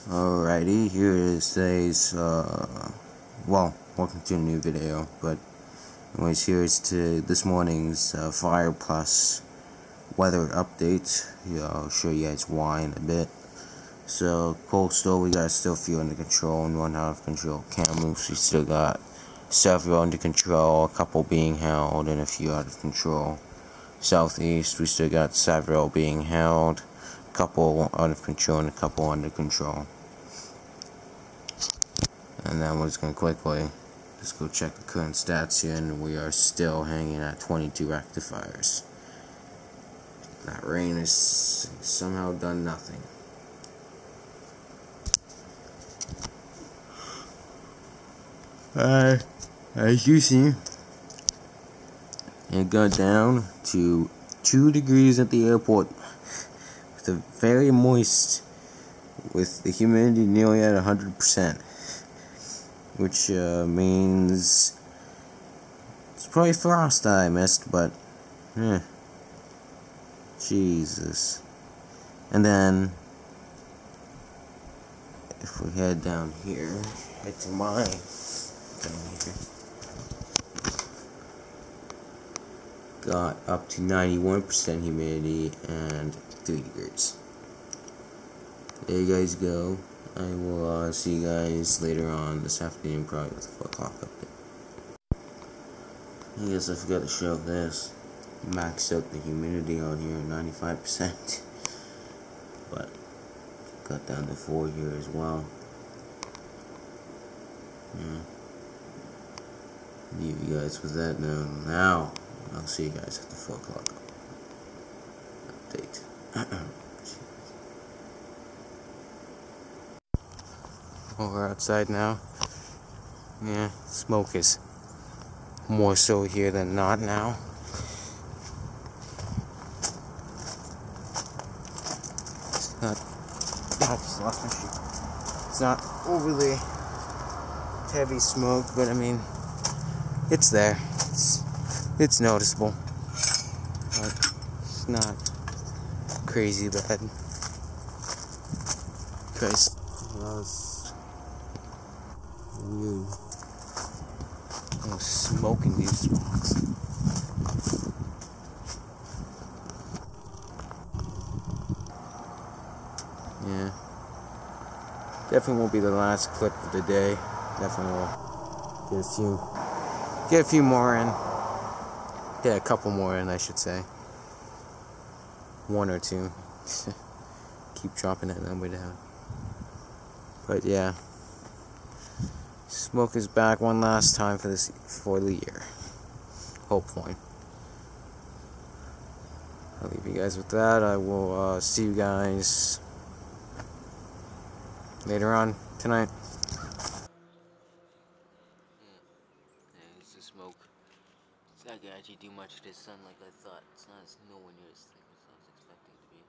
Alrighty, here is today's, welcome to a new video, but anyways, here's to this morning's Fire Plus weather update. I'll show you guys why in a bit. So, coastal, we got still a few under control and one out of control. Kamloops, we still got several under control, a couple being held, and a few out of control. Southeast, we still got several being held, a couple out of control, and a couple under control. And then we're just going to quickly just go check the current stats here, and we are still hanging at 22 rectifiers. That rain has somehow done nothing. As you see, it got down to 2 degrees at the airport, with a very moist, with the humidity nearly at 100%. Which means it's probably frost that I missed, but Jesus. And then if we head down here, head to my got up to 91% humidity and 3 degrees. There you guys go. I will see you guys later on this afternoon, probably with the 4 o'clock update. I guess I forgot to show this. Maxed out the humidity on here at 95%. But got down to 4 here as well. Leave you guys with that now. I'll see you guys at the 4 o'clock update. We're outside now. Yeah, smoke is more so here than not now. It's not. I just lost my shoe. It's not overly heavy smoke, but I mean, it's there. It's noticeable, but it's not crazy bad. Christ, weird. I'm smoking these rocks. Yeah. Definitely won't be the last clip of the day. Definitely will get a few more in. Yeah, a couple more in, I should say. 1 or 2. Keep dropping that number down. But yeah. Smoke is back one last time for the year. Hopefully. I'll leave you guys with that. I will see you guys later on tonight. There's the smoke. It's not gonna actually do much to the sun like I thought. It's not nowhere near as thick as I was expecting it to be.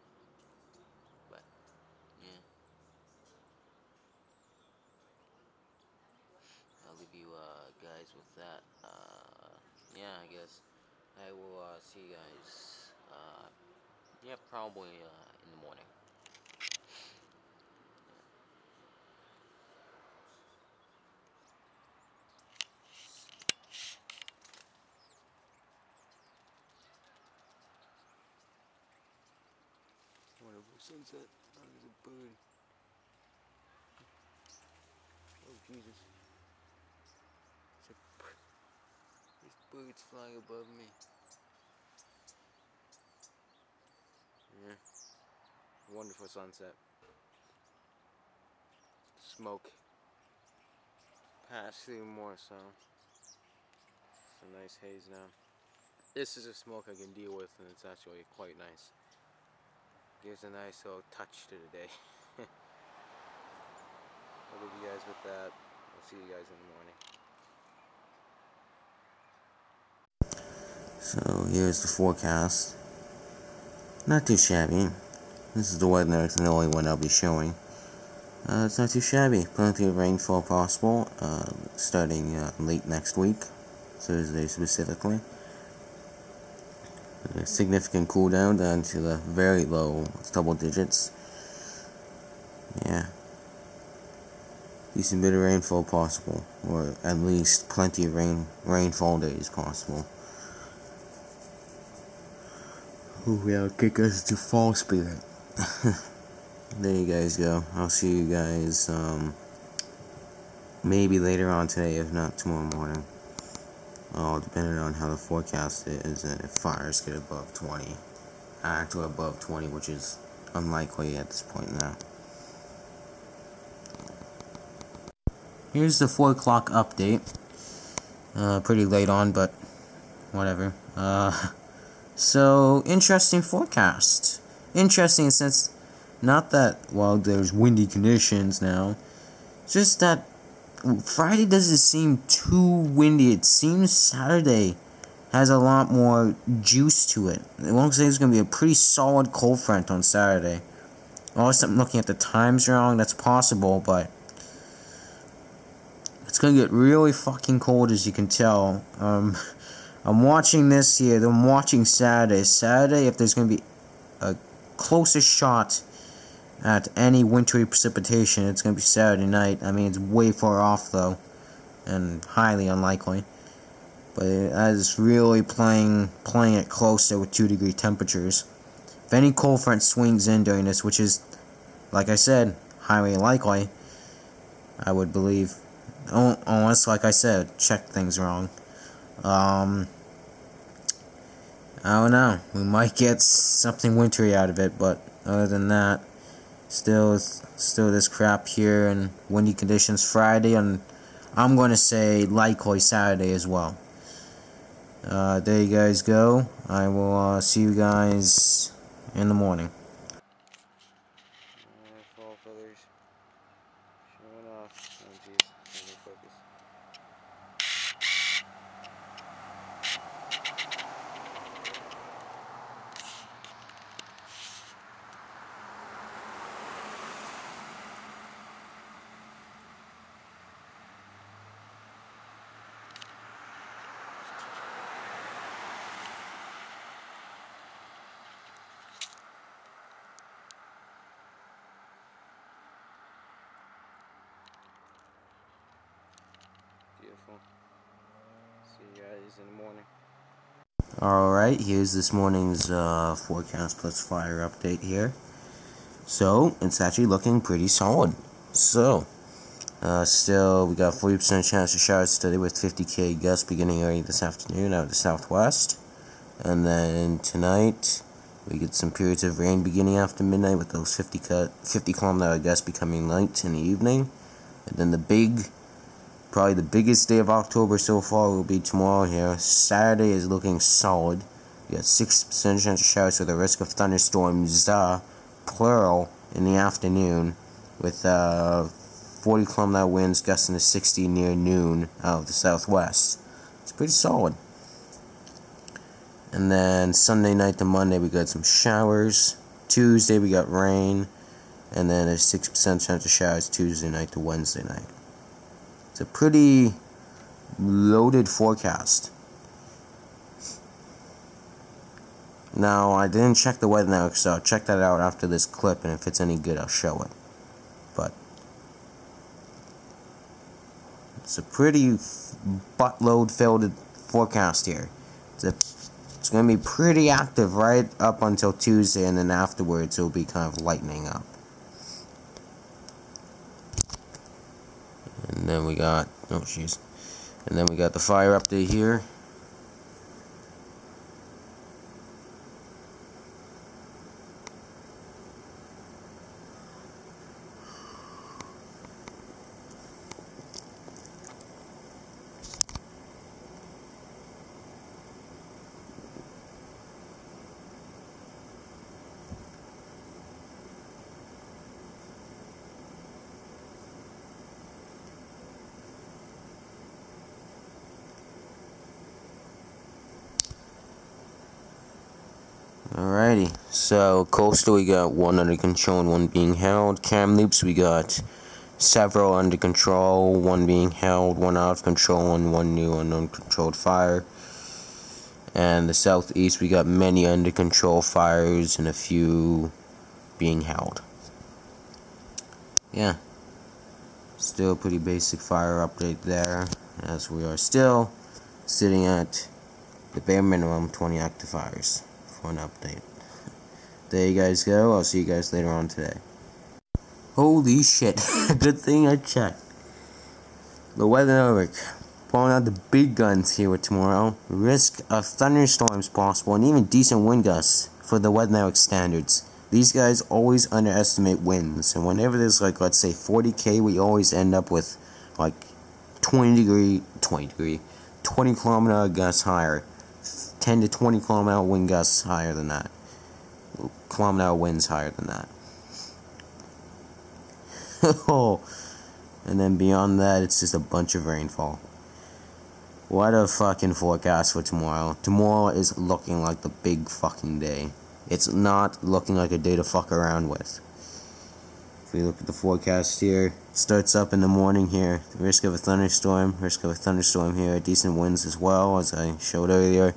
But yeah. I'll leave you guys with that. Yeah, I guess I will see you guys probably in the morning. Wonderful sunset. Oh, there's a bird. Oh Jesus. This bird's flying above me. Yeah. Wonderful sunset. Smoke passed through more so. It's a nice haze now. This is a smoke I can deal with, and it's actually quite nice. Gives a nice little touch to the day. I'll leave you guys with that. I'll see you guys in the morning. So here's the forecast. Not too shabby. This is the weather, it's the only one I'll be showing. It's not too shabby. Plenty of rainfall possible, starting late next week, Thursday specifically. A significant cool down to the very low double digits. Yeah. decent bit of rainfall possible, or at least plenty of rainfall days possible. Ooh, that'll kick us to fall spirit. There you guys go. I'll see you guys maybe later on today, if not tomorrow morning. Depending on how the forecast is, and if fires get above 20, actually above 20, which is unlikely at this point now. Here's the 4 o'clock update. Pretty late on, but whatever. So, interesting forecast. Interesting since, not that, well, there's windy conditions now, just that Friday doesn't seem too windy. It seems Saturday has a lot more juice to it. It looks like it's going to be a pretty solid cold front on Saturday. Unless I'm looking at the times wrong, that's possible, but it's going to get really fucking cold, as you can tell. I'm watching this here, I'm watching Saturday. Saturday, if there's going to be a closest shot at any wintry precipitation, it's going to be Saturday night. I mean, it's way far off, though, and highly unlikely. But it is really playing it closer with 2-degree temperatures. If any cold front swings in during this, which is, like I said, highly likely, I would believe, unless, like I said, check things wrong. I don't know. We might get something wintry out of it, but other than that, still this crap here and windy conditions Friday, and I'm going to say likely Saturday as well. There you guys go. I will see you guys in the morning. Fall colors showing off. Oh jeez, focus. Beautiful. See you guys in the morning. Alright, here's this morning's forecast plus fire update here. So, it's actually looking pretty solid. So, still, we got 40% chance of showers today with 50k gusts beginning early this afternoon out of the southwest. And then tonight, we get some periods of rain beginning after midnight with those 50 km/h gusts becoming light in the evening. And then probably the biggest day of October so far will be tomorrow here. Saturday is looking solid. We got 6% chance of showers with a risk of thunderstorms, plural, in the afternoon, with 40 km/h winds gusting to 60 near noon out of the southwest. It's pretty solid. And then Sunday night to Monday we got some showers. Tuesday we got rain, and then a 6% chance of showers Tuesday night to Wednesday night. It's a pretty loaded forecast. Now, I didn't check the weather now, so I'll check that out after this clip, and if it's any good, I'll show it. But it's a pretty buttload filled forecast here. It's going to be pretty active right up until Tuesday, and then afterwards it'll be kind of lightening up. And then we got, and then we got the fire update here. Alrighty, so Coastal we got 1 under control and 1 being held. Kamloops we got several under control, 1 being held, 1 out of control, and 1 new and uncontrolled fire. And the southeast we got many under control fires and a few being held. Yeah. Still pretty basic fire update there, as we are still sitting at the bare minimum 20 active fires for an update. There you guys go. I'll see you guys later on today. Holy shit. Good thing I checked. The weather alert. Pulling out the big guns here with tomorrow. Risk of thunderstorms possible and even decent wind gusts for the weather network standards. These guys always underestimate winds, and whenever there's like, let's say 40k, we always end up with like 20 kilometer gusts higher, 10 to 20 kilometer wind gusts higher than that, kilometer winds higher than that. Oh, and then beyond that, it's just a bunch of rainfall. What a fucking forecast for tomorrow. Tomorrow is looking like the big fucking day. It's not looking like a day to fuck around with. If we look at the forecast here, it starts up in the morning here. The risk of a thunderstorm here. Decent winds as well, as I showed earlier.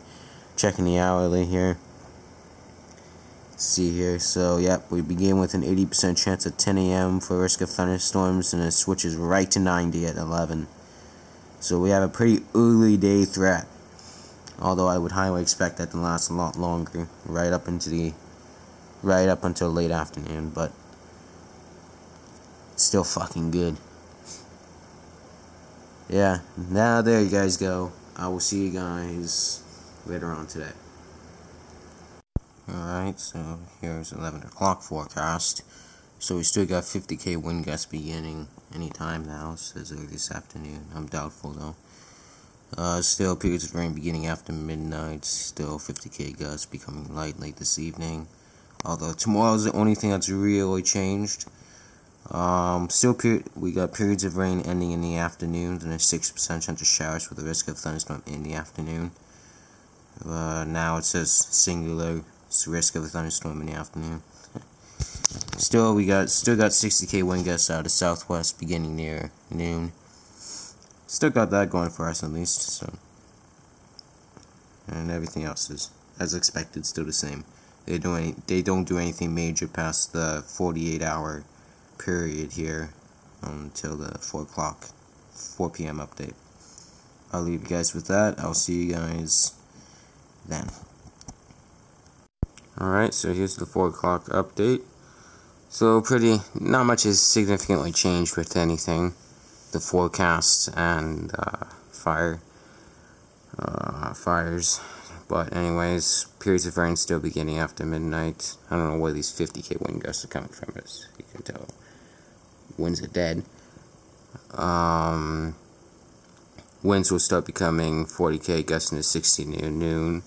Checking the hourly here. Let's see here. So, yep, we begin with an 80% chance at 10 a.m. for risk of thunderstorms, and it switches right to 90 at 11. So we have a pretty early day threat. Although I would highly expect that to last a lot longer, right up until late afternoon, but still fucking good. Yeah, now there you guys go. I will see you guys later on today. Alright, so here's 11 o'clock forecast. So we still got 50k wind gusts beginning anytime now, says early this afternoon. I'm doubtful though. Still periods of rain beginning after midnight. Still 50k gusts becoming light late this evening. Although tomorrow's the only thing that's really changed. We got periods of rain ending in the afternoon, and a 6% chance of showers with a risk of thunderstorm in the afternoon. Now it says singular risk of a thunderstorm in the afternoon. Still got 60k wind gusts out of southwest beginning near noon. Still got that going for us at least, so. And everything else is, as expected, still the same. They don't do anything major past the 48-hour period here until the 4 p.m. update. I'll leave you guys with that. I'll see you guys then. Alright, so here's the 4 o'clock update. So not much has significantly changed with anything. The forecast and fires, but anyways, periods of rain still beginning after midnight. I don't know where these 50k wind gusts are coming from, as you can tell. Winds are dead. Winds will start becoming 40k gusts into 60 near noon.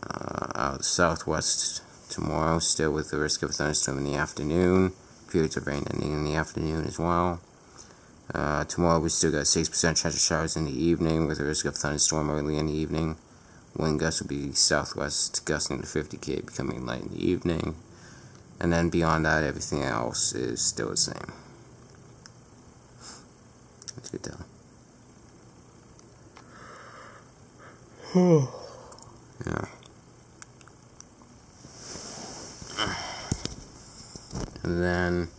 Out of the southwest tomorrow, still with the risk of a thunderstorm in the afternoon. Periods of rain ending in the afternoon as well. Tomorrow we still got 6% chance of showers in the evening with a risk of thunderstorm early in the evening. Wind gusts will be southwest gusting to 50k, becoming light in the evening. And then beyond that, everything else is still the same. That's good though. Yeah. And then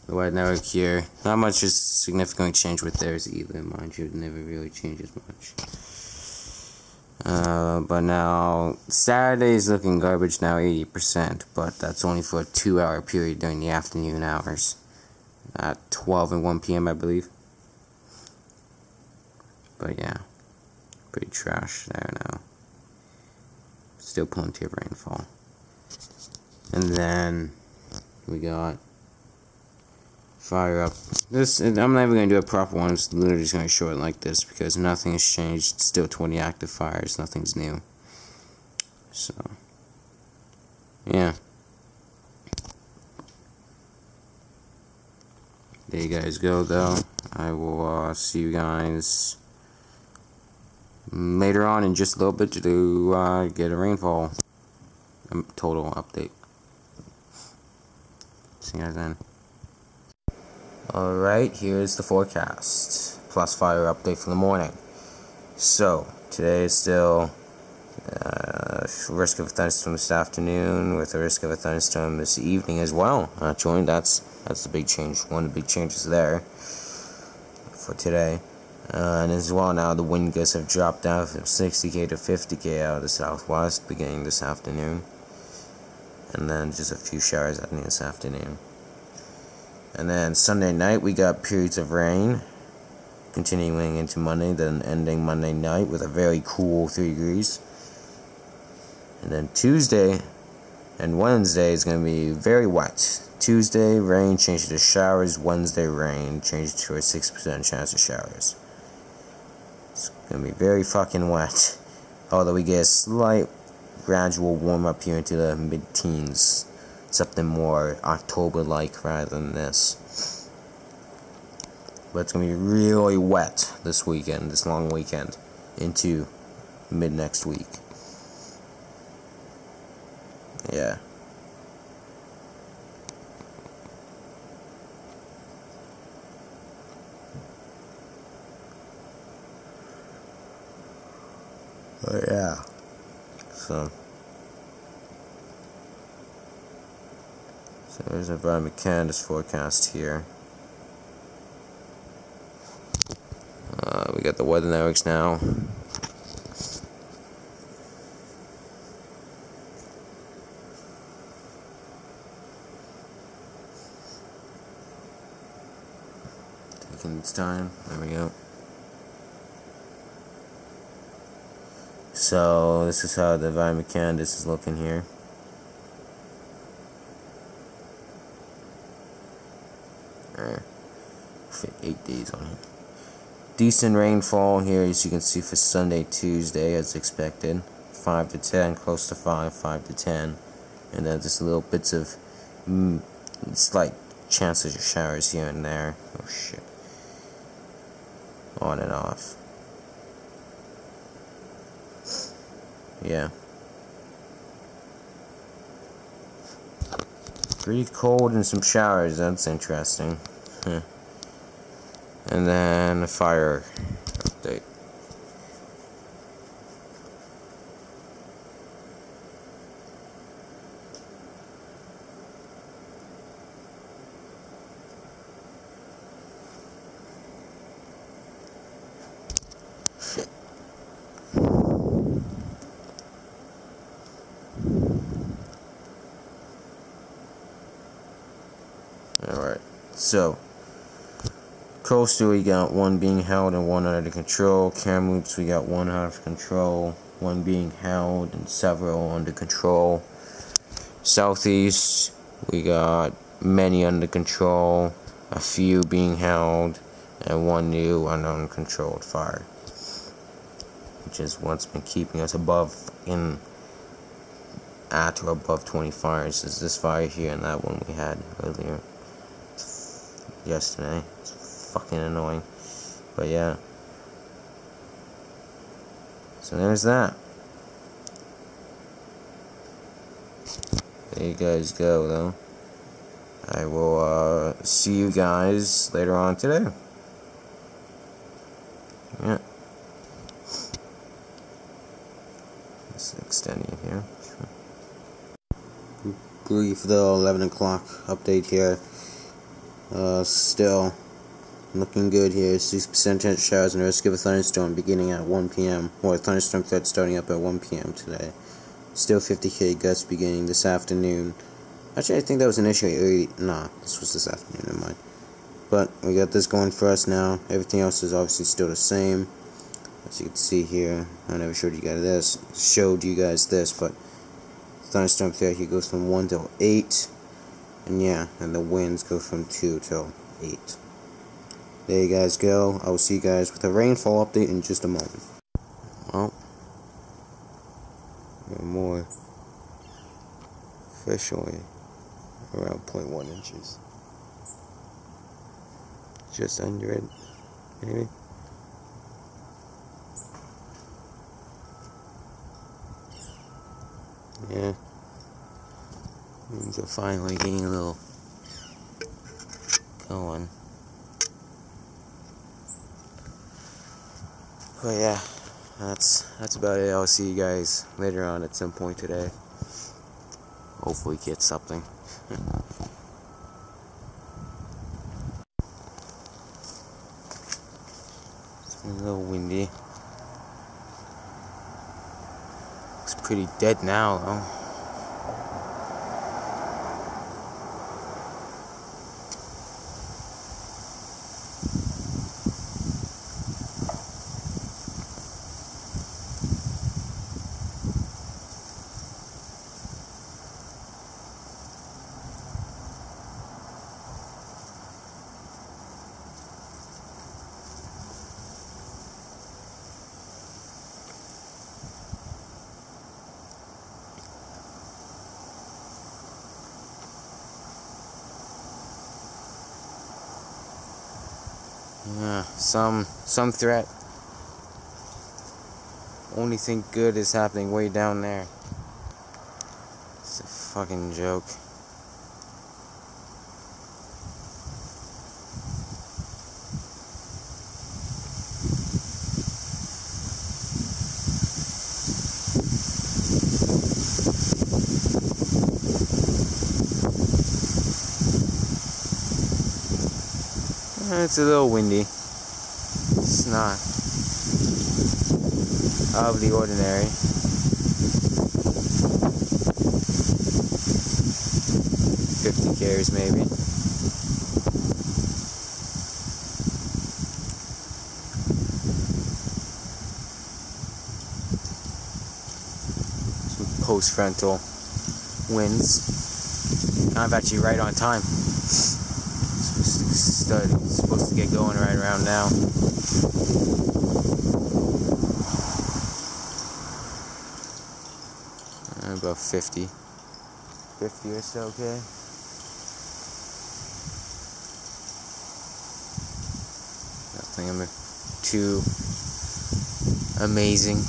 the weather network here, not much has significantly changed with theirs either, mind you. It never really changes much. But now Saturday is looking garbage now, 80%, but that's only for a 2-hour period during the afternoon hours at 12 and 1 p.m. I believe. But yeah, pretty trash there now. Still plenty of rainfall. And then we got fire up. I'm never going to do a proper one. I'm just literally just going to show it like this because nothing has changed. Still 20 active fires. Nothing's new. So, yeah. There you guys go, though. I will see you guys later on in just a little bit to get a rainfall total update. See you guys then. Alright, here's the forecast plus fire update for the morning. So, today is still risk of a thunderstorm this afternoon with a risk of a thunderstorm this evening as well. Actually, that's the big change. One of the big changes there. for today. And as well, now the wind gusts have dropped down from 60k to 50k out of the southwest beginning this afternoon. And then just a few showers happening this afternoon. And then Sunday night we got periods of rain continuing into Monday, then ending Monday night with a very cool 3 degrees. And then Tuesday and Wednesday is going to be very wet. Tuesday, rain changed to showers. Wednesday, rain changed to a 6% chance of showers. It's going to be very fucking wet. Although we get a slight gradual warm up here into the mid-teens. Something more October-like rather than this. But it's going to be really wet this weekend, this long weekend, into mid-next week. Yeah. Oh yeah. So there's a environment Canada's forecast here. We got the weather networks now. Taking its time. There we go. So this is how the environment Canada's is looking here. Fit 8 days on here. Decent rainfall here, as you can see, for Sunday, Tuesday, as expected. 5 to 10, close to 5 to 10. And then just little bits of slight chances of showers here and there. Oh shit. On and off. Yeah. Pretty cold and some showers, that's interesting. And then a fire update. Alright, so Colours.to, we got 1 being held and 1 under control. Kamloops, we got 1 out of control, 1 being held and several under control. Southeast, we got many under control, a few being held, and 1 new uncontrolled fire, which is what's been keeping us above at or above 20 fires. Is this fire here and that one we had earlier yesterday. It's fucking annoying, but yeah. So there's that. There you guys go, though. I will see you guys later on today. Yeah. Just extending here. Brief though, 11 o'clock update here. Still looking good here. 6% chance of showers and risk of a thunderstorm beginning at 1 p.m. or a thunderstorm threat starting up at 1 p.m. today. Still 50k gusts beginning this afternoon. Actually, I think that was initially early. Nah, this was this afternoon, never mind. But we got this going for us now. Everything else is obviously still the same. As you can see here, I never showed you guys this, but thunderstorm threat here goes from 1 till 8. And yeah, and the winds go from 2 till 8. There you guys go. I will see you guys with a rainfall update in just a moment. Well, more officially around 0.1 inches. Just under it, maybe. Yeah. Things are finally getting a little going. But yeah, that's about it. I'll see you guys later on at some point today. Hopefully get something. A little windy. Looks pretty dead now, though. Yeah, some threat. Only thing good is happening way down there. It's a fucking joke. It's a little windy. It's not out of the ordinary. $50 k's maybe. Some post-frontal winds. I'm actually right on time. It's supposed to get going right around now. About 50 or so, okay? Nothing too amazing.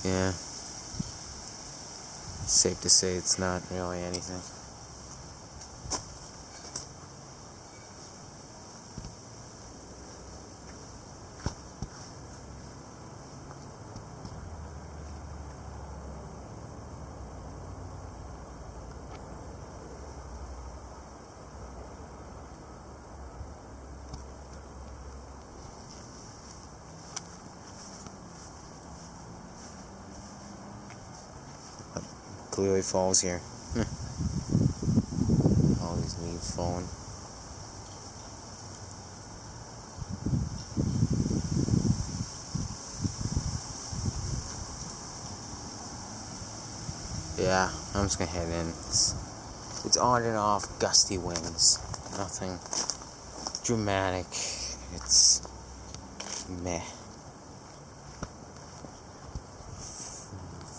Yeah, safe to say it's not really anything. Clearly falls here. All these leaves falling. Yeah, I'm just gonna head in. It's on and off gusty winds. Nothing dramatic. It's meh.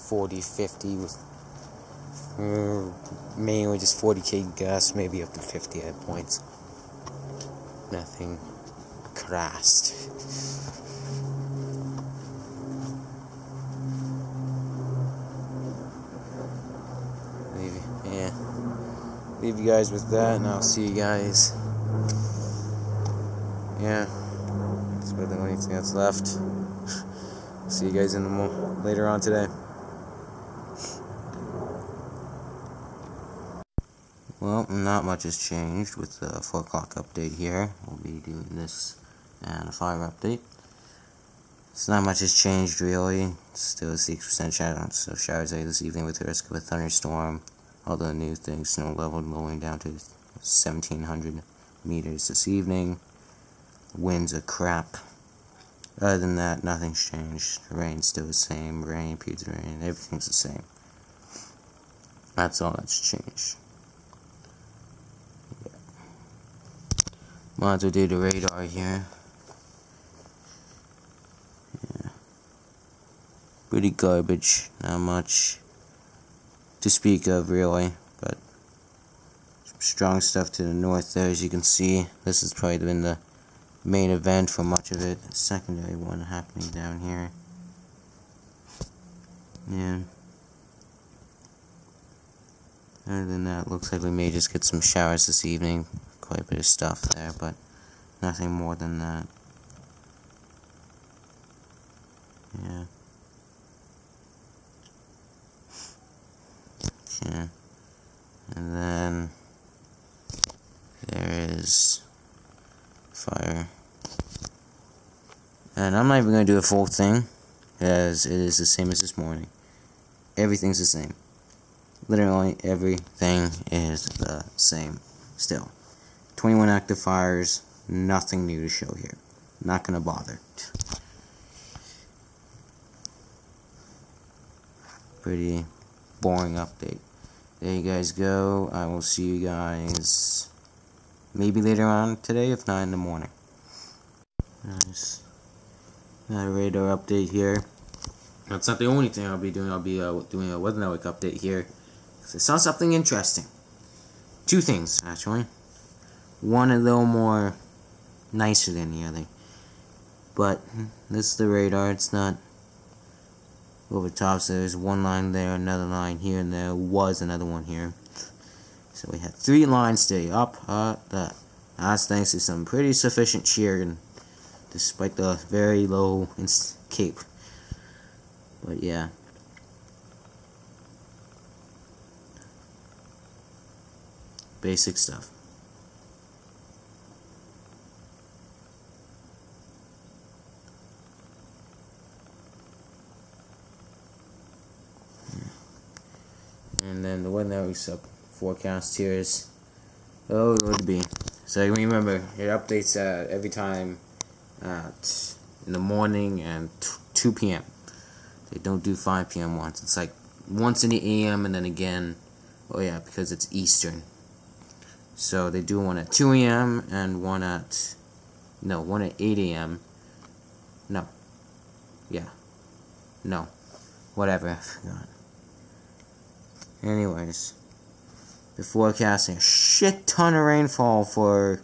40, 50 with mainly just 40k gusts, maybe up to 50 at points. Nothing crass. Leave you guys with that, and I'll see you guys. Yeah, that's about the only thing that's left. See you guys later on today. Well, not much has changed with the 4 o'clock update here. We'll be doing this and a fire update. So not much has changed really. Still a 6% chance of showers later this evening with the risk of a thunderstorm. All the new things, snow level lowering down to 1,700 meters this evening. Winds are crap. Other than that, nothing's changed. The rain's still the same. Rain, periods of rain, everything's the same. That's all that's changed. Might as well do the radar here. Yeah. Pretty garbage. Not much to speak of, really. But some strong stuff to the north there, as you can see. This has probably been the main event for much of it. A secondary one happening down here. Yeah. Other than that, looks like we may just get some showers this evening. Quite a bit of stuff there, but nothing more than that. Yeah. Yeah. And then there is fire. And I'm not even going to do a full thing, as it is the same as this morning. Everything's the same. Literally everything is the same still. 21 active fires, nothing new to show here. Not going to bother. Pretty boring update. There you guys go. I will see you guys maybe later on today, if not in the morning. Nice. Got a radar update here. That's not the only thing I'll be doing. I'll be doing a weather network update here. I saw something interesting. Two things, actually. One a little more nicer than the other. But this is the radar. It's not over top, so there's one line there, another line here, and there was another one here. So we had 3 lines today, up, that. That's thanks to some pretty sufficient shearing, despite the very low cape. But yeah. Basic stuff. And then the weather network's up forecast here is, oh, it would be. So remember, it updates every time in the morning and 2 p.m. They don't do 5 p.m. once. It's like once in the a.m. and then again, oh yeah, because it's Eastern. So they do one at 2 a.m. and one at 8 a.m. No. Yeah. No. Whatever, I forgot. Anyways, they're forecasting a shit ton of rainfall for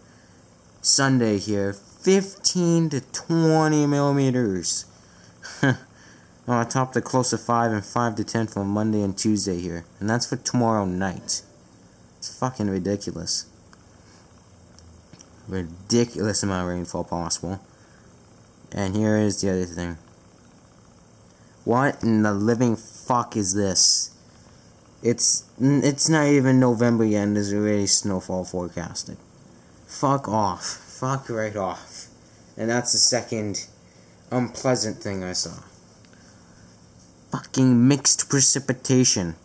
Sunday here. 15 to 20 millimeters. On top to close to 5 and 5 to 10 for Monday and Tuesday here. And that's for tomorrow night. It's fucking ridiculous. Ridiculous amount of rainfall possible. And here is the other thing. What in the living fuck is this? It's not even November yet and there's already snowfall forecasted. Fuck off. Fuck right off. And that's the second unpleasant thing I saw. Fucking mixed precipitation.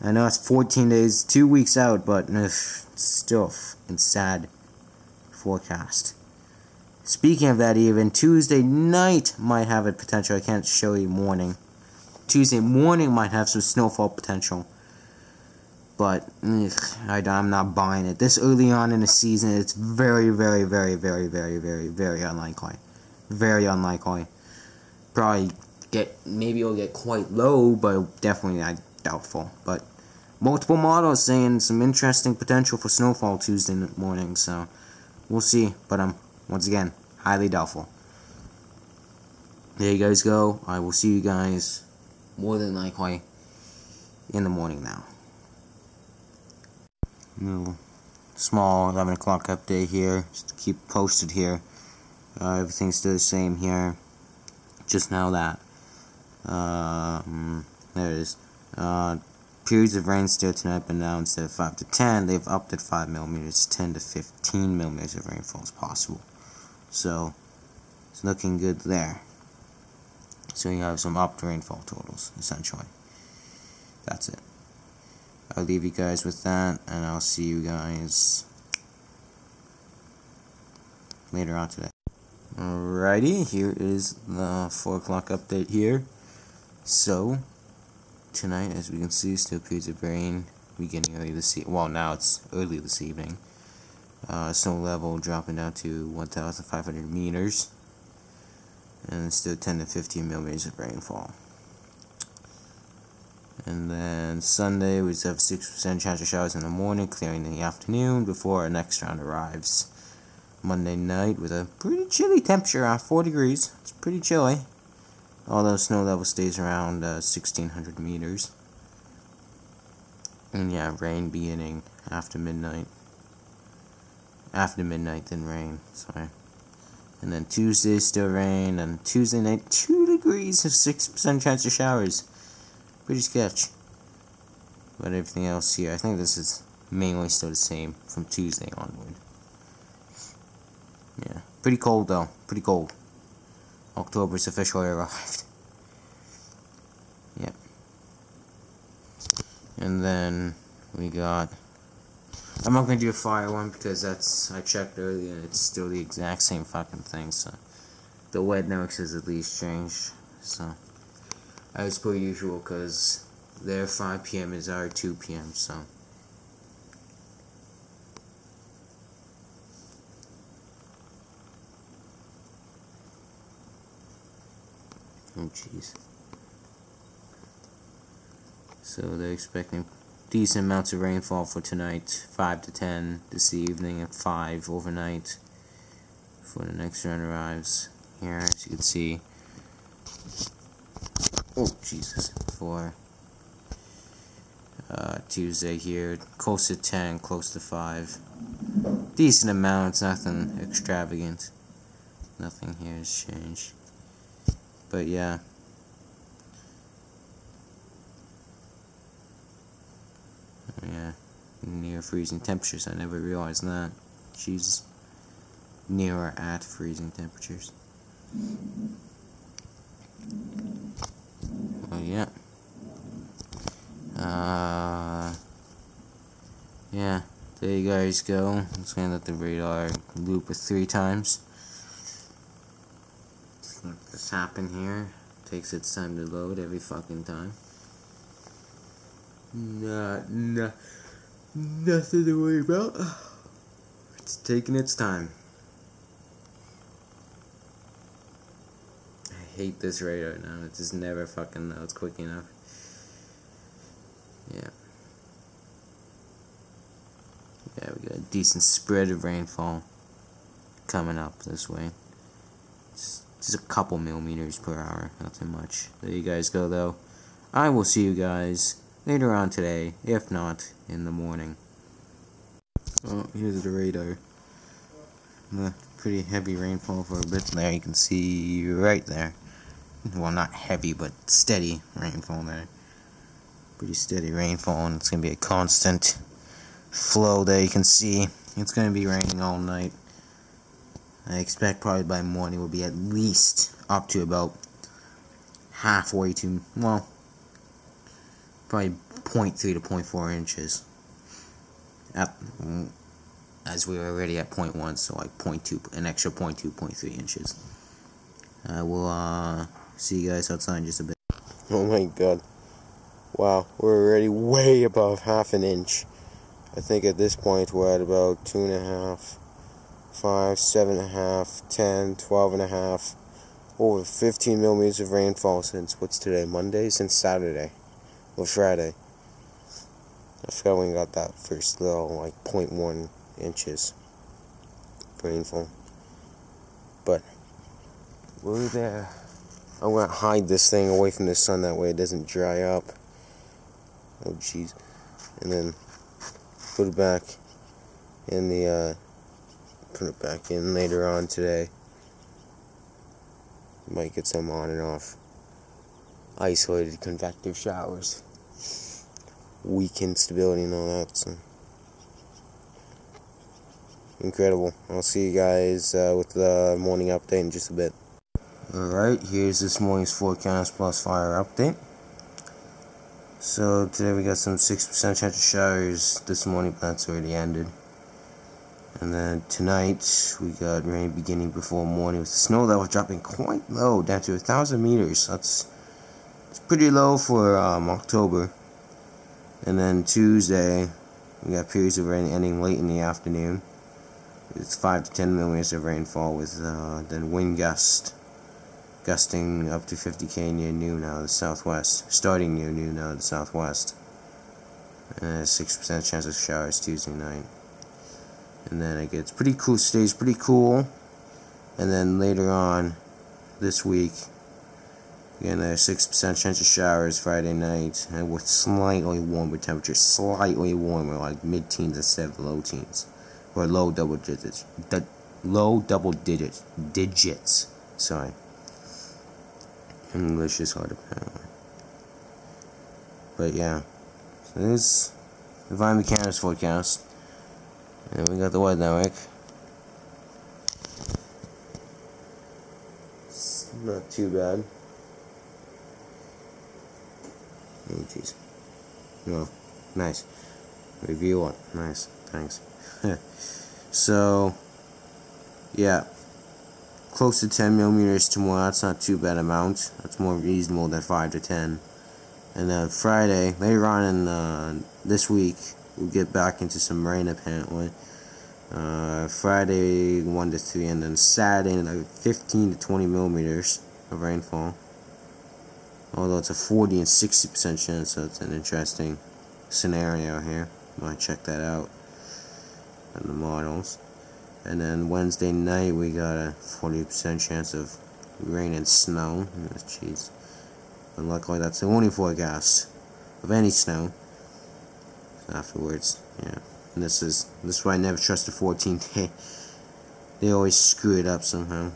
I know it's 14 days, 2 weeks out, but still a sad forecast. Speaking of that, even Tuesday night might have a potential. I can't show you morning. Tuesday morning might have some snowfall potential. But I'm not buying it. This early on in the season, it's very, very, very, very, very, very, very unlikely. Very unlikely. Probably maybe it'll get quite low, but definitely doubtful. But multiple models saying some interesting potential for snowfall Tuesday morning, so we'll see. But once again, highly doubtful. There you guys go. I will see you guys more than likely in the morning now. Small 11 o'clock update here, just to keep posted here. Everything's still the same here. Just now that. There it is. Periods of rain still tonight, but now instead of 5 to 10, they've upped at 5 millimeters, 10 to 15 millimeters of rainfall is possible. So, it's looking good there. So you have some upped rainfall totals, essentially. That's it. I'll leave you guys with that, and I'll see you guys later on today. Alrighty, here is the 4 o'clock update here. So, tonight, as we can see, still periods of rain beginning early this evening. Well, now it's early this evening. Snow level dropping down to 1,500 meters. And still 10 to 15 millimeters of rainfall. And then Sunday, we just have 6% chance of showers in the morning, clearing in the afternoon before our next round arrives. Monday night with a pretty chilly temperature, around 4 degrees. It's pretty chilly. Although snow level stays around 1,600 meters. And yeah, rain beginning after midnight. After midnight, then rain. Sorry. And then Tuesday, still rain. And Tuesday night, 2 degrees of 6% chance of showers. Pretty sketch. But everything else here, I think this is mainly still the same from Tuesday onward. Yeah. Pretty cold though. Pretty cold. October's officially arrived. Yep. And then we got... I'm not going to do a fire one because that's... I checked earlier and it's still the exact same fucking thing, so... The wet notes has at least changed, so... As per usual, because their 5 PM is our 2 PM, so... Oh jeez. So they're expecting decent amounts of rainfall for tonight, 5 to 10 this evening, and 5 overnight before the next run arrives. Here, as you can see. Oh Jesus! For Tuesday here, close to 10, close to 5. Decent amounts, nothing extravagant. Nothing here has changed. But yeah. Yeah. Near freezing temperatures. I never realized that. Jesus. Near or at freezing temperatures. Oh yeah. Yeah. There you guys go. I'm just gonna let the radar loop it 3 times. Let this happen here. Takes its time to load every fucking time. Nothing to worry about. It's taking its time. I hate this radar now. It just never fucking loads quick enough. Yeah. Yeah, we got a decent spread of rainfall coming up this way. Just a couple millimeters per hour, not too much. There you guys go, though. I will see you guys later on today, if not in the morning. Oh, here's the radar. Pretty heavy rainfall for a bit there. You can see right there. Well, not heavy, but steady rainfall there. Pretty steady rainfall, and it's going to be a constant flow there. You can see it's going to be raining all night. I expect probably by morning will be at least up to about halfway to, well, probably 0.3 to 0.4 inches. As we were already at 0.1, so like 0.2, an extra 0.2, 0.3 inches. I will see you guys outside in just a bit. Oh my god. Wow, we're already way above half an inch. I think at this point we're at about 2.5, 5, 7.5, 10, 12.5, over 15 millimeters of rainfall since, what's today, Monday? Since Saturday, or Friday. I forgot when we got that first little, like, 0.1 inches rainfall. But, we're there. I'm going to hide this thing away from the sun, that way it doesn't dry up. Oh, jeez. And then, put it back in the, put it back in later on today. Might get some on and off isolated convective showers. Weak instability and all that, so incredible. I'll see you guys with the morning update in just a bit. Alright, here's this morning's forecast plus fire update. So today we got some 6% chance of showers this morning, but that's already ended. And then tonight we got rain beginning before morning, with the snow level dropping quite low, down to 1,000 meters. It's pretty low for October. And then Tuesday we got periods of rain ending late in the afternoon. It's 5 to 10 millimeters of rainfall, with then wind gusting up to 50 near noon out of the southwest, starting near noon out of the southwest. And 6% chance of showers Tuesday night. and then it gets pretty cool, stays pretty cool, and then later on this week, again, there's 6% chance of showers Friday night, and with slightly warmer temperatures, slightly warmer, like mid-teens instead of low teens, or low double digits, sorry. English is hard apparently. But yeah, so this is the Divine Mechanics forecast, and we got the Weather Network. It's not too bad. Oh jeez. No, nice. Review one. Nice. Thanks. So, yeah. Close to 10 millimeters tomorrow. That's not too bad amount. That's more reasonable than 5 to 10. And then Friday, later on in this week, we'll get back into some rain apparently. Friday 1 to 3, and then Saturday like 15 to 20 millimeters of rainfall. Although it's a 40 and 60% chance, so it's an interesting scenario here. Might check that out on the models. And then Wednesday night we got a 40% chance of rain and snow. Jeez. But luckily that's the only forecast of any snow. Afterwards, yeah. And this is why I never trust the 14th day. They always screw it up somehow.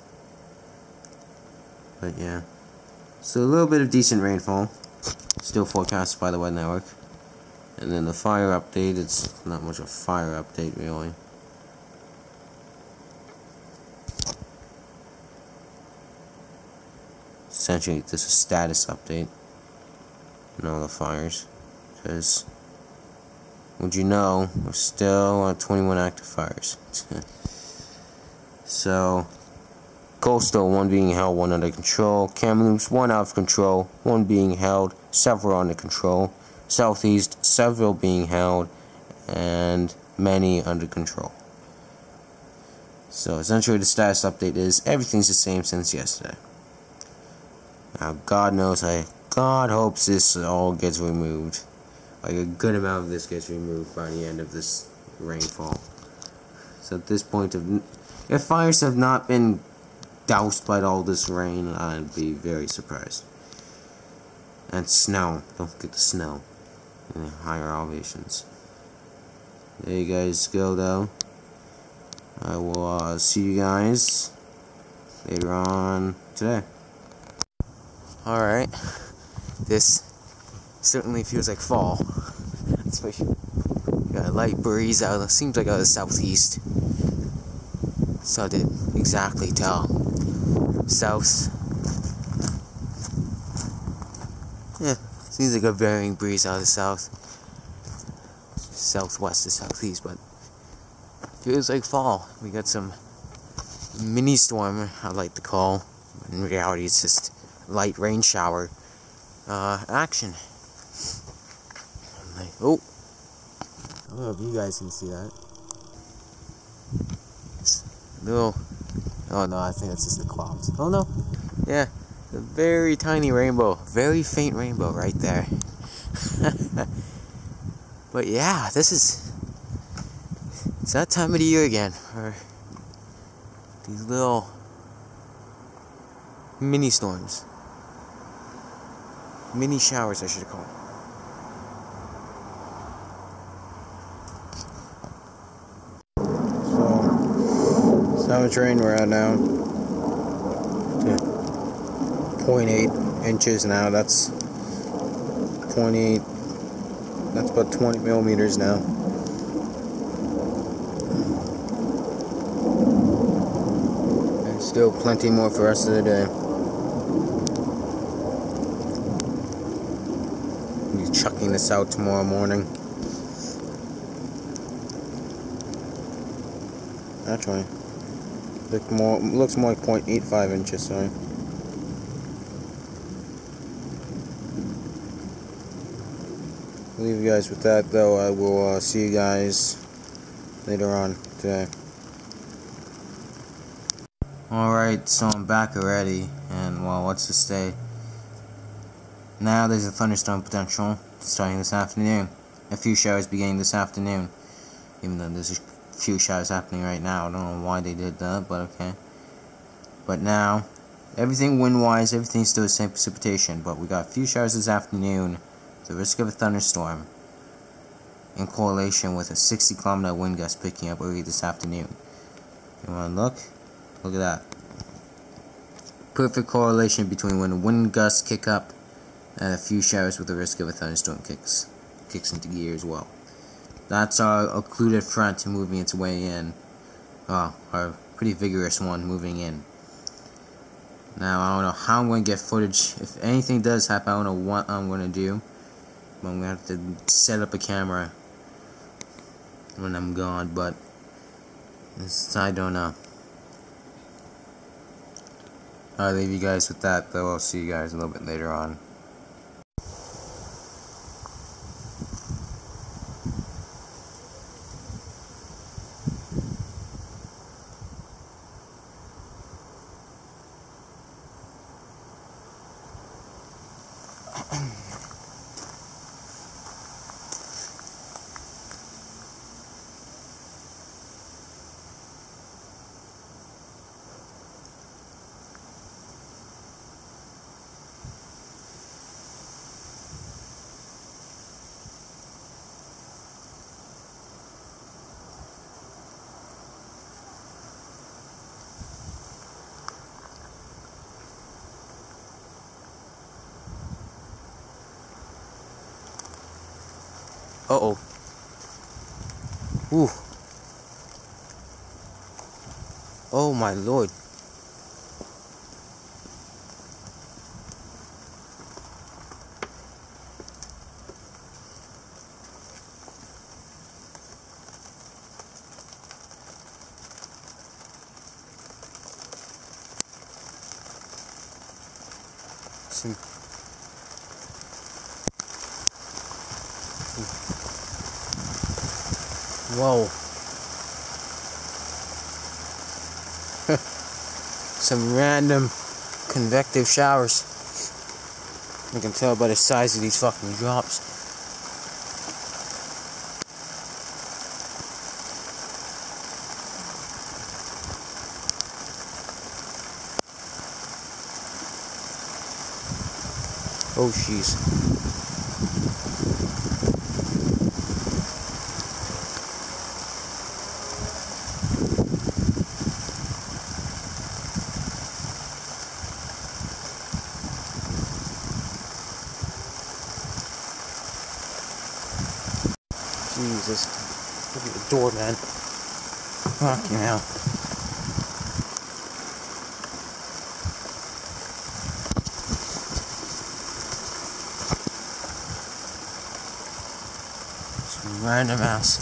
But yeah. So a little bit of decent rainfall, still forecasted by the Weather Network. And then the fire update, it's not much of a fire update really. Essentially, this is a status update on all the fires. Because, would you know, we're still on 21 active fires. So, Coastal, 1 being held, 1 under control. Kamloops, 1 out of control, 1 being held, several under control. Southeast, several being held, and many under control. So essentially the status update is everything's the same since yesterday. Now God knows, God hopes this all gets removed. Like a good amount of this gets removed by the end of this rainfall. So at this point, if fires have not been doused by all this rain, I'd be very surprised. And snow. Don't forget the snow in the higher elevations. There you guys go though. I will see you guys later on today. Alright. This certainly feels like fall. Especially got a light breeze out of, seems like out of the southeast. So I did exactly tell. South. Yeah, seems like a varying breeze out of the south. Southwest to southeast, but feels like fall. We got some mini storm, I like to call. In reality, it's just light rain shower action. Like, oh, I don't know if you guys can see that. It's a little. Oh no, I think that's just the clouds. Oh no, yeah, a very tiny rainbow, very faint rainbow right there. But yeah, it's that time of the year again for these little mini storms, mini showers I should call them. So how much rain we're at now? 0.8 inches now. That's 0.8. That's about 20 millimeters now. And still plenty more for the rest of the day. I'll be chucking this out tomorrow morning. Actually, looks more like 0.85 inches, sorry. I'll leave you guys with that, though. I will see you guys later on today. Alright, so I'm back already, and well, what's to say? Now there's a thunderstorm potential starting this afternoon. A few showers beginning this afternoon, even though there's a few showers happening right now. I don't know why they did that, but okay. But now, everything wind-wise, everything's still the same precipitation, but we got a few showers this afternoon, the risk of a thunderstorm, in correlation with a 60-kilometer wind gust picking up early this afternoon. You wanna look? Look at that. Perfect correlation between when the wind gusts kick up and a few showers with the risk of a thunderstorm kicks into gear as well. That's our occluded front moving its way in. Oh, our pretty vigorous one moving in. Now, I don't know how I'm going to get footage. If anything does happen, I don't know what I'm going to do. But I'm going to have to set up a camera when I'm gone, but I don't know. I'll leave you guys with that, though. I'll see you guys a little bit later on. Uh-oh. Ooh. Oh my lord. Whoa. Some random convective showers. You can tell by the size of these fucking drops. Oh, jeez. Jesus. Look at the door, man. Fucking hell. Some random ass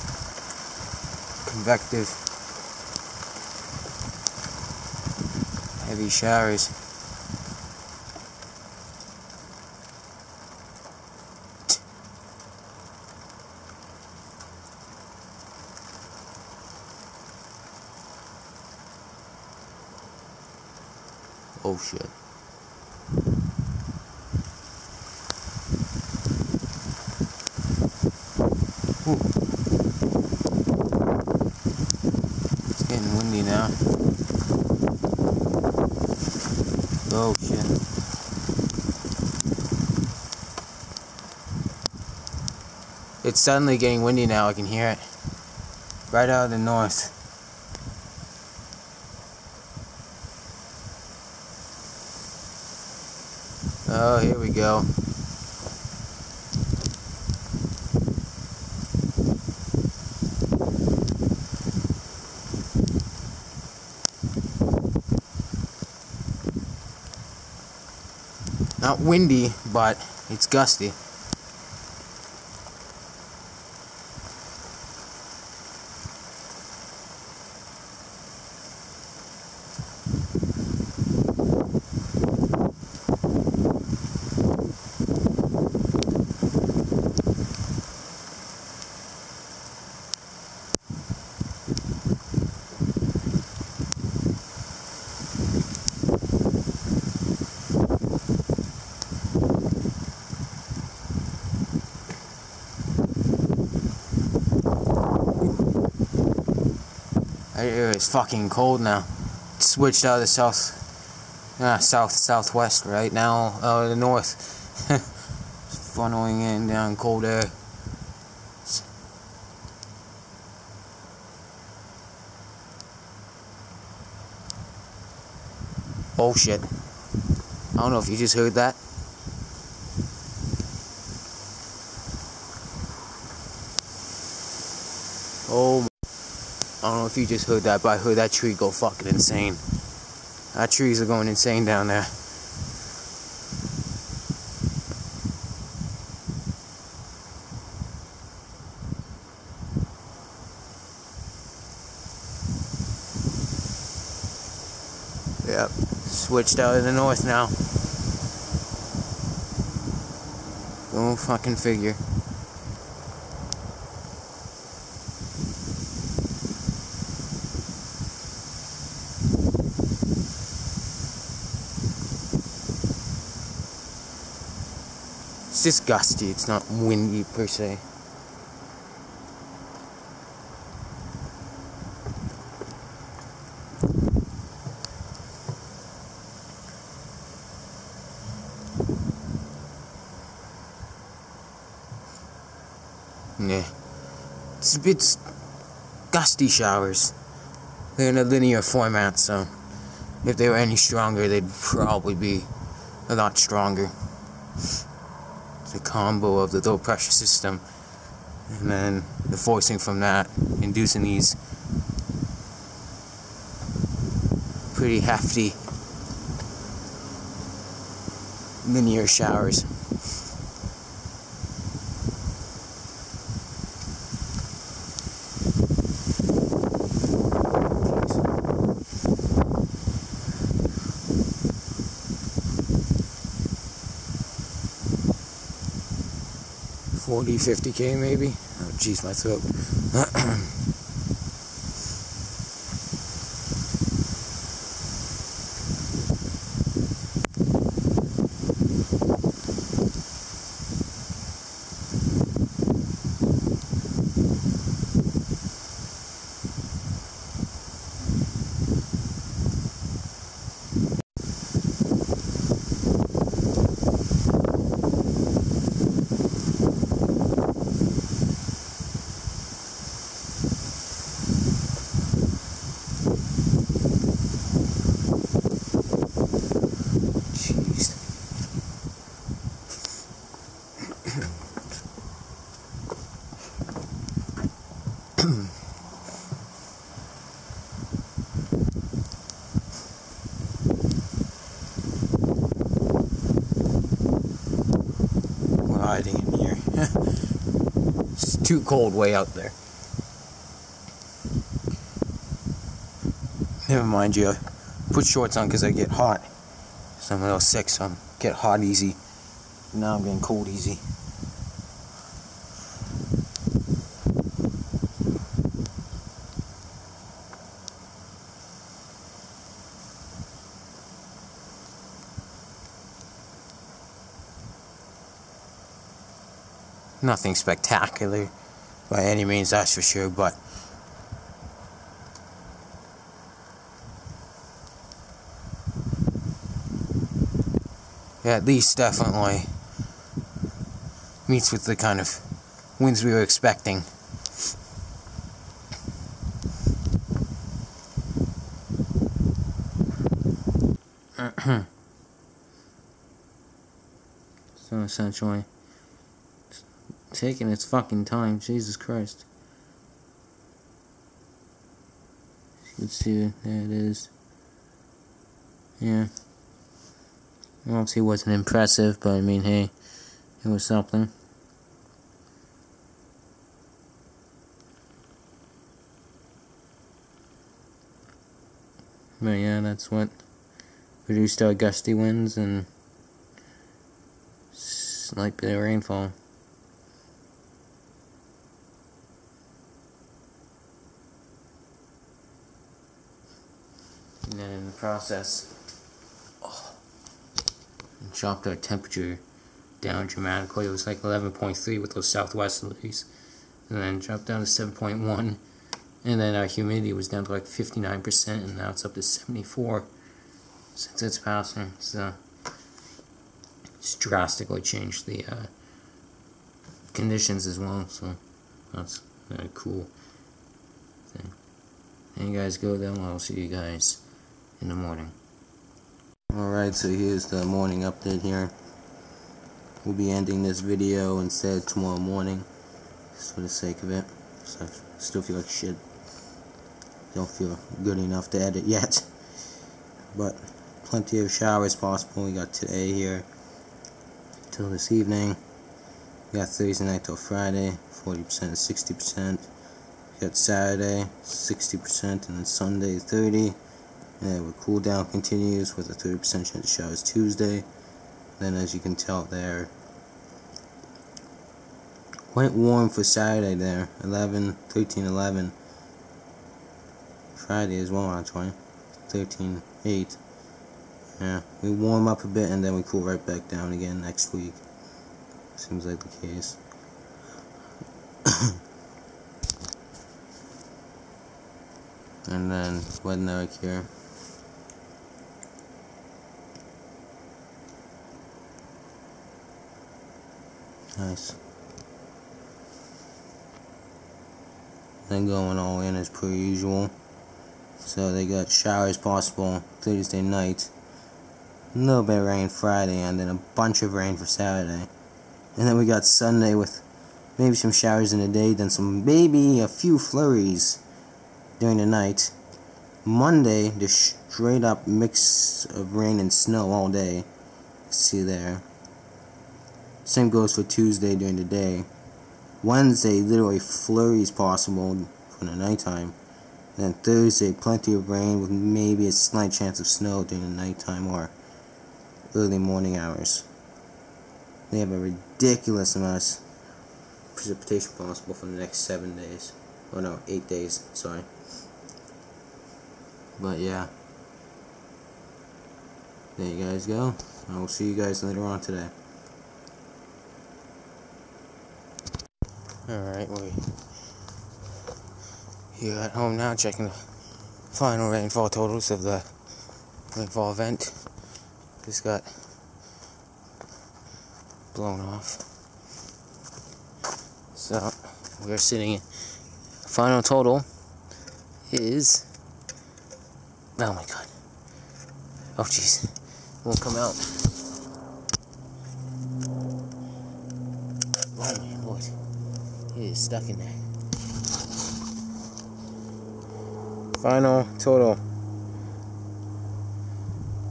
convective heavy showers. Oh shit. Ooh. It's getting windy now. Oh shit. It's suddenly getting windy now, I can hear it. Right out of the north. Oh, here we go. Not windy, but it's gusty. It's fucking cold now. Switched out of the southwest right now, out of the north. Funneling in down cold air. Oh shit. I don't know if you just heard that. Oh, I don't know if you just heard that, but I heard that tree go fucking insane. That trees are going insane down there. Yep, switched out of the north now. Go fucking figure. It's just gusty, it's not windy per se. Yeah. It's gusty showers. They're in a linear format, so if they were any stronger, they'd probably be a lot stronger. It's a combo of the low pressure system and then the forcing from that, inducing these pretty hefty linear showers. $40–50K maybe? Oh jeez, my throat. We're hiding in here. It's too cold way out there. Never mind you. Put shorts on because I get hot. So I'm a little sick, so I get hot easy. Now I'm getting cold easy. Nothing spectacular by any means, that's for sure, but yeah, at least definitely meets with the kind of winds we were expecting. So essentially taking its fucking time, Jesus Christ. Let's see, there it is. Yeah. Obviously wasn't impressive, but I mean, hey, it was something. But yeah, that's what produced our gusty winds and slight bit of rainfall. And then in the process, dropped our temperature down dramatically. It was like 11.3 with those southwesterlies, and then dropped down to 7.1 And then our humidity was down to like 59%, and now it's up to 74% since it's passing. So it's drastically changed the conditions as well. So that's a cool thing. And you guys go then. I'll see you guys in the morning. Alright, so here's the morning update here. We'll be ending this video instead tomorrow morning, just for the sake of it. So I still feel like shit. Don't feel good enough to edit yet. But plenty of showers possible. We got today here till this evening. We got Thursday night till Friday, 40% and 60%. We got Saturday, 60%, and then Sunday, 30%. And the cool down continues with a 30% chance of showers Tuesday. Then, as you can tell there, quite warm for Saturday there, 13, 11. Friday as well, actually, 13, 8. Yeah, we warm up a bit and then we cool right back down again next week. Seems like the case. And then weather here. Nice. Then going all in as per usual. So they got showers possible Thursday night, a little bit of rain Friday, and then a bunch of rain for Saturday. And then we got Sunday with maybe some showers in the day, then maybe a few flurries during the night. Monday, the straight up mix of rain and snow all day. See there. Same goes for Tuesday during the day. Wednesday, literally flurries possible for the nighttime. Then Thursday, plenty of rain with maybe a slight chance of snow during the nighttime or early morning hours. They have a ridiculous amount of precipitation possible for the next 7 days. Oh no, 8 days, sorry. But yeah. There you guys go. I will see you guys later on today. Alright, we're here at home now, checking the final rainfall totals of the rainfall event. Just got blown off. So, we're sitting in. Final total is. Oh my god. Oh jeez. Won't come out. Oh my lord. It is stuck in there. Final total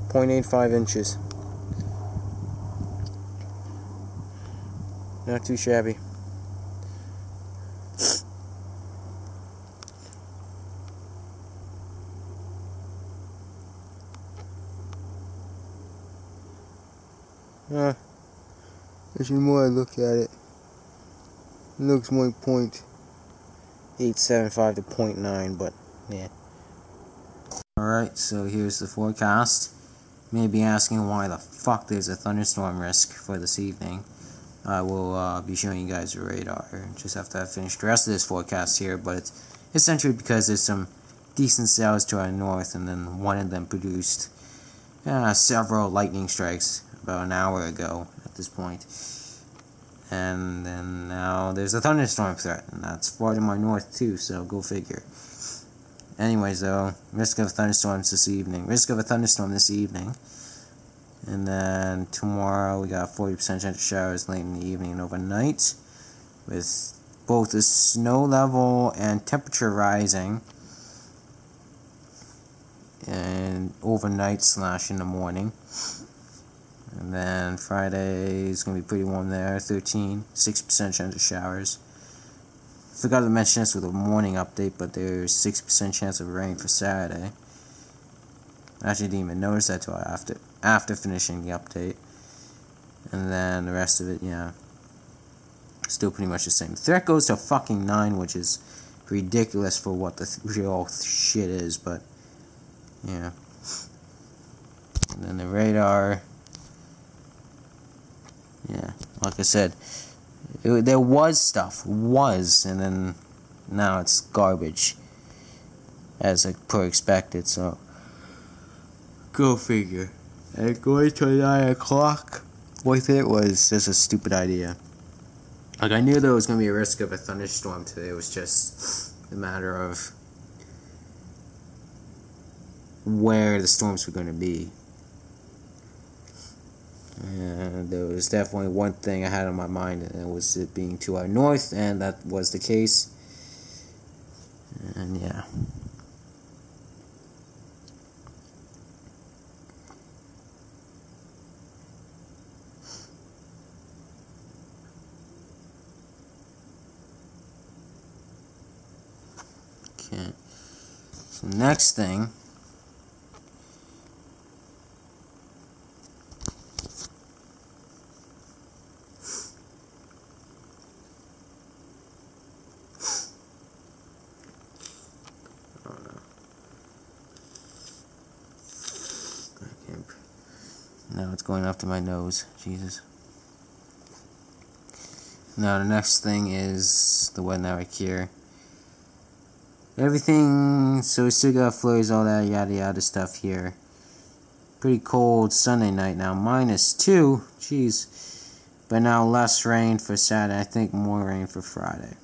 0.85 inches. Not too shabby. As the more I look at it, it looks more 0.875 to 0.9, but yeah. Alright, so here's the forecast. You may be asking why the fuck there's a thunderstorm risk for this evening. I will be showing you guys the radar. Just have to finish the rest of this forecast here, but it's essentially because there's some decent cells to our north, and then one of them produced several lightning strikes about an hour ago at this point. And then now there's a thunderstorm threat, and that's far to my north too, so go figure. Anyways though, risk of thunderstorms this evening. Risk of a thunderstorm this evening. And then tomorrow we got 40% chance of showers late in the evening and overnight, with both the snow level and temperature rising, and overnight / in the morning. And then Friday is going to be pretty warm there, 6% chance of showers. Forgot to mention this with a morning update, but there's 6% chance of rain for Saturday. I actually didn't even notice that till after finishing the update. And then the rest of it, yeah, still pretty much the same. The threat goes to fucking 9, which is ridiculous for what the real shit is, but yeah. And then the radar, yeah, like I said, there was stuff, and then now it's garbage. as per expected. So go figure. And going to 9 o'clock with it was just a stupid idea. Like, I knew there was going to be a risk of a thunderstorm today. It was just a matter of where the storms were going to be. And there was definitely one thing I had on my mind, and it was it being to our north, and that was the case. And yeah. Okay. So next thing. Now it's going up to my nose. Jesus. Now the next thing is the weather right here. Everything, so we still got flurries, all that yada yada stuff here. Pretty cold Sunday night now, -2. Jeez. But now less rain for Saturday. I think more rain for Friday.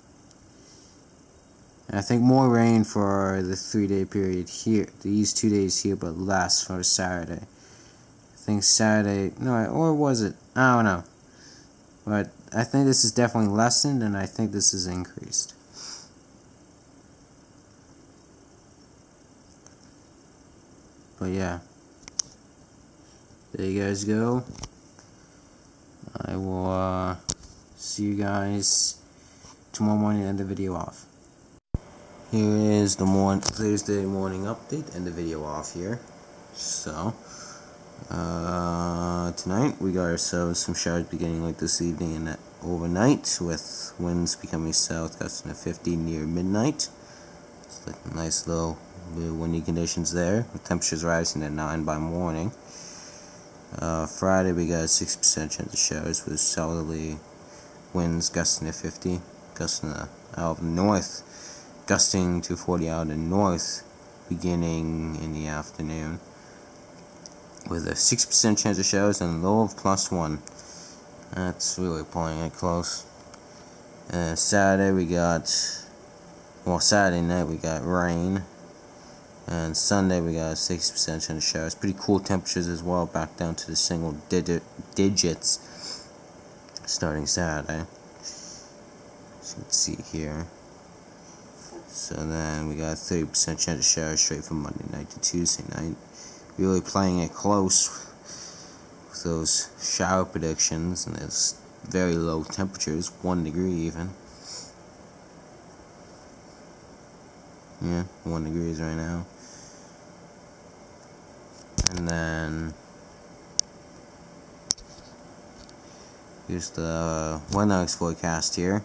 And I think more rain for the 3-day period here. These 2 days here, but less for Saturday. I think Saturday, no, or was it? I don't know. But I think this is definitely lessened, and I think this is increased. But yeah, there you guys go. I will see you guys tomorrow morning and end the video off. Here is the Thursday morning update and the video off here. So tonight we got ourselves some showers beginning like this evening and overnight, with winds becoming south gusting to 50 near midnight. It's like a nice little windy conditions there, with temperatures rising to 9 by morning. Friday we got a 6% chance of showers with southerly winds gusting to 50, gusting out of the north, gusting to 40 out of the north beginning in the afternoon, with a 6% chance of showers and a low of +1. That's really playing it close. Saturday we got, well, Saturday night we got rain. And Sunday we got a 60% chance of showers. Pretty cool temperatures as well, back down to the single digits starting Saturday. So let's see here. So then we got a 30% chance of showers straight from Monday night to Tuesday night. Really playing it close with those shower predictions, and it's very low temperatures, 1 degree even. Yeah, 1 degree right now. And then here's the Windows forecast here.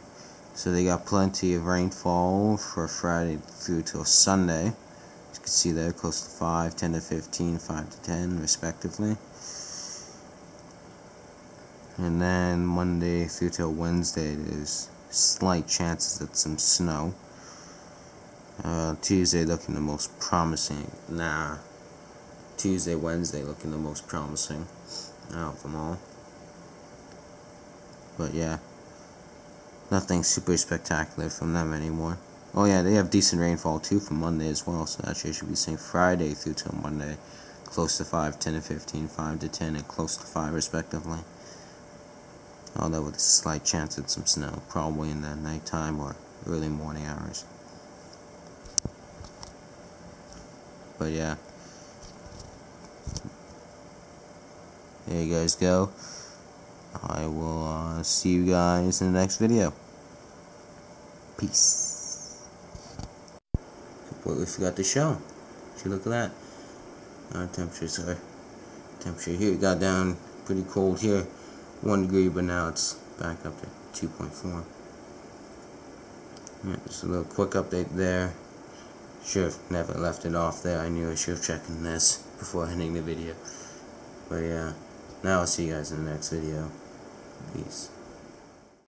So they got plenty of rainfall for Friday through till Sunday. As you can see there, close to 5, 10 to 15, 5 to 10 respectively. And then Monday through till Wednesday, there's slight chances of some snow. Tuesday looking the most promising. Tuesday, Wednesday looking the most promising out of them all. But yeah, nothing super spectacular from them anymore. Oh yeah, they have decent rainfall too for Monday as well, so actually I should be saying Friday through till Monday, close to 5, 10 to 15, 5 to 10, and close to 5 respectively. Although with a slight chance of some snow, probably in the nighttime or early morning hours. But yeah, there you guys go. I will see you guys in the next video. Peace. Completely forgot to show. See, look at that. Temperature here got down pretty cold here, 1 degree, but now it's back up to 2.4. Yeah, just a little quick update there. Should have never left it off there. I knew I should have checked on this before ending the video. But yeah, now I'll see you guys in the next video. Peace.